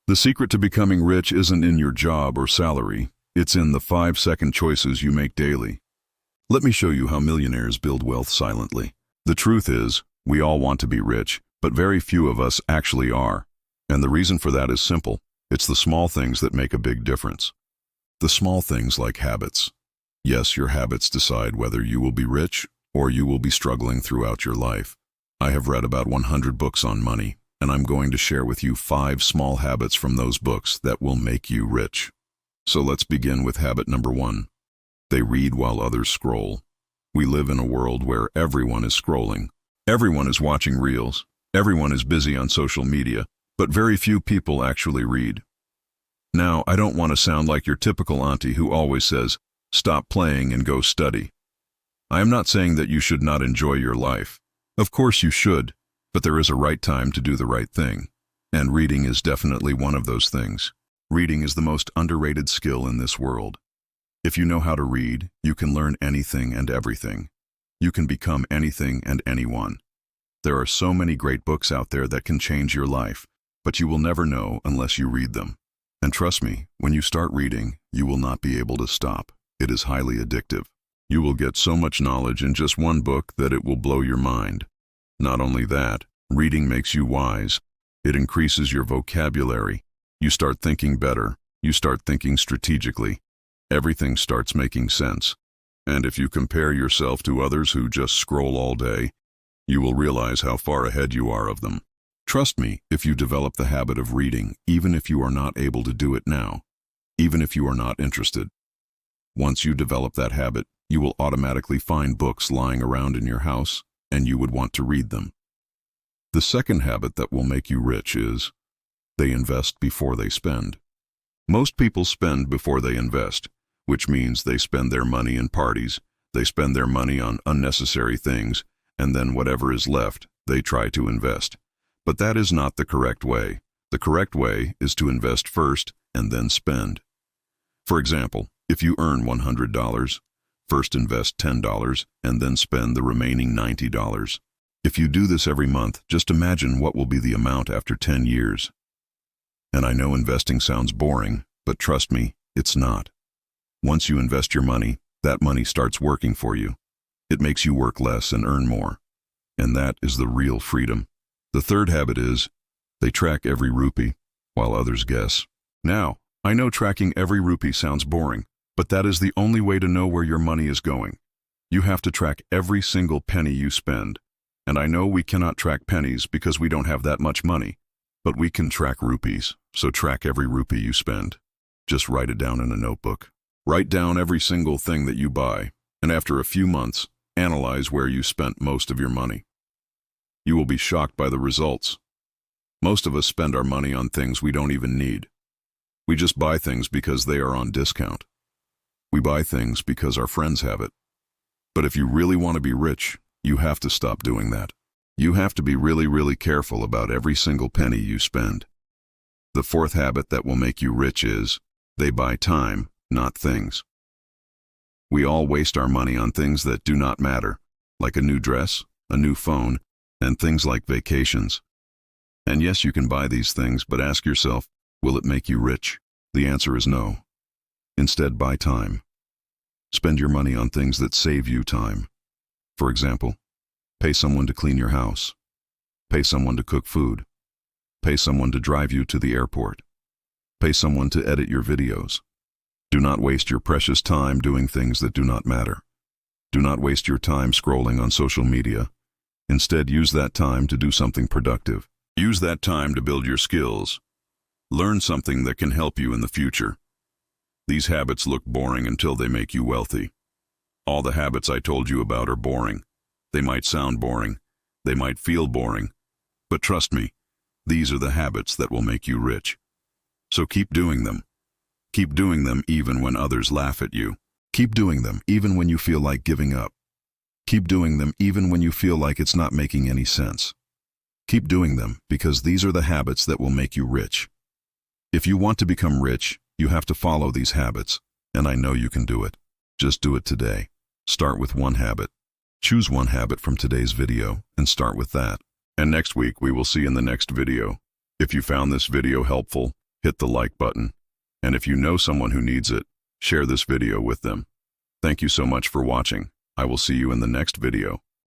The secret to becoming rich isn't in your job or salary, it's in the 5-second choices you make daily. Let me show you how millionaires build wealth silently. The truth is, we all want to be rich, but very few of us actually are. And the reason for that is simple. It's the small things that make a big difference. The small things like habits. Yes, your habits decide whether you will be rich or you will be struggling throughout your life. I have read about 100 books on money, and I'm going to share with you 5 small habits from those books that will make you rich. So let's begin with habit number 1. They read while others scroll. We live in a world where everyone is scrolling. Everyone is watching reels. Everyone is busy on social media, but very few people actually read. Now, I don't want to sound like your typical auntie who always says, "Stop playing and go study." I am not saying that you should not enjoy your life. Of course you should, but there is a right time to do the right thing. And reading is definitely one of those things. Reading is the most underrated skill in this world. If you know how to read, you can learn anything and everything. You can become anything and anyone. There are so many great books out there that can change your life, but you will never know unless you read them. And trust me, when you start reading, you will not be able to stop. It is highly addictive. You will get so much knowledge in just one book that it will blow your mind. Not only that, reading makes you wise. It increases your vocabulary. You start thinking better. You start thinking strategically. Everything starts making sense. And if you compare yourself to others who just scroll all day, you will realize how far ahead you are of them. Trust me, if you develop the habit of reading, even if you are not able to do it now, even if you are not interested, once you develop that habit, you will automatically find books lying around in your house, and you would want to read them. The second habit that will make you rich is, they invest before they spend. Most people spend before they invest, which means they spend their money in parties, they spend their money on unnecessary things, and then whatever is left, they try to invest. But that is not the correct way. The correct way is to invest first and then spend. For example, if you earn $100, first invest $10 and then spend the remaining $90. If you do this every month, just imagine what will be the amount after 10 years. And I know investing sounds boring, but trust me, it's not. Once you invest your money, that money starts working for you. It makes you work less and earn more. And that is the real freedom. The third habit is, they track every rupee, while others guess. Now, I know tracking every rupee sounds boring, but that is the only way to know where your money is going. You have to track every single penny you spend. And I know we cannot track pennies because we don't have that much money, but we can track rupees, so track every rupee you spend. Just write it down in a notebook. Write down every single thing that you buy, and after a few months, analyze where you spent most of your money. You will be shocked by the results. Most of us spend our money on things we don't even need. We just buy things because they are on discount. We buy things because our friends have it. But if you really want to be rich, you have to stop doing that. You have to be really careful about every single penny you spend. The fourth habit that will make you rich is, they buy time, not things. We all waste our money on things that do not matter, like a new dress, a new phone, and things like vacations. And yes, you can buy these things, but ask yourself, will it make you rich? The answer is no. Instead, buy time. Spend your money on things that save you time. For example, pay someone to clean your house. Pay someone to cook food. Pay someone to drive you to the airport. Pay someone to edit your videos. Do not waste your precious time doing things that do not matter. Do not waste your time scrolling on social media. Instead, use that time to do something productive. Use that time to build your skills. Learn something that can help you in the future. These habits look boring until they make you wealthy. All the habits I told you about are boring. They might sound boring. They might feel boring. But trust me, these are the habits that will make you rich. So keep doing them. Keep doing them even when others laugh at you. Keep doing them even when you feel like giving up. Keep doing them even when you feel like it's not making any sense. Keep doing them because these are the habits that will make you rich. If you want to become rich, you have to follow these habits, and I know you can do it. Just do it today. Start with one habit. Choose one habit from today's video and start with that. And next week we will see in the next video. If you found this video helpful, hit the like button. And if you know someone who needs it, share this video with them. Thank you so much for watching. I will see you in the next video.